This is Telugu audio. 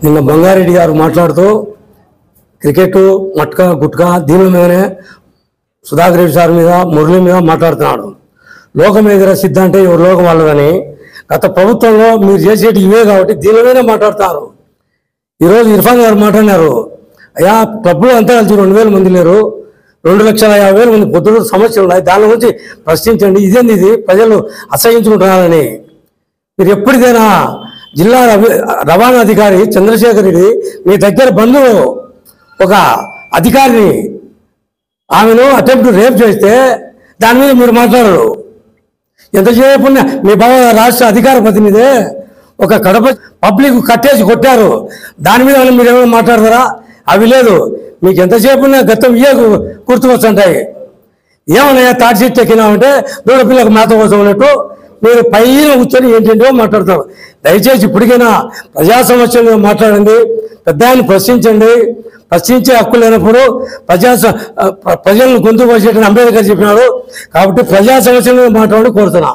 నిన్న బంగారెడ్డి గారు మాట్లాడుతూ క్రికెట్ మట్కా గుట్కా దీని మీదనే సుధాకర్ రెడ్డి సార్ మీద మురళి మీద మాట్లాడుతున్నాడు. లోకం ఎదుర సిద్ధ అంటే ఎవరు లోకం వాళ్ళదని. గత ప్రభుత్వంలో మీరు చేసేటి ఇవే కాబట్టి దీని మీదనే మాట్లాడతారు. ఈరోజు ఇర్ఫాన్ గారు మాట్లాడినారు, అయ్యా క్లబ్లో అంతా కలిసి 2000 మంది లేరు, 2,50,000 మంది పొద్దున సమస్యలు ఉన్నాయి, దాని గురించి ప్రశ్నించండి. ఇదేంది ఇది ప్రజలు అసహించుకుంటున్నారని. మీరు ఎప్పటికైనా జిల్లా రవాణా అధికారి చంద్రశేఖర్ రెడ్డి మీ దగ్గర బంధువు ఒక అధికారిని ఆమెను అటెంప్ట్ రేప్ చేస్తే దాని మీద మీరు మాట్లాడరు. ఎంతసేపు మీ బావ రాష్ట్ర అధికార ప్రతినిధి ఒక కడప పబ్లిక్ కట్టేసి కొట్టారు, దాని మీద మీరు ఏమైనా మాట్లాడతారా? అవి లేదు. మీకు ఎంతసేపు గతం ఇవే గుర్తుకొస్తుంటాయి. ఏమన్నా తాటి చెట్టు ఎక్కినామంటే దూడపిల్లకు మేత కోసం ఉన్నట్టు మీరు పైన కూర్చొని ఏంటంటో మాట్లాడతారు. దయచేసి ఇప్పటికైనా ప్రజా సమస్యలు మాట్లాడండి, పెద్ద ఆయన ప్రశ్నించండి. ప్రశ్నించే హక్కు లేనప్పుడు ప్రజలను గొంతు పోసేటని అంబేద్కర్ చెప్పినాడు. కాబట్టి ప్రజా సమస్యలు మాట్లాడి కోరుతున్నా.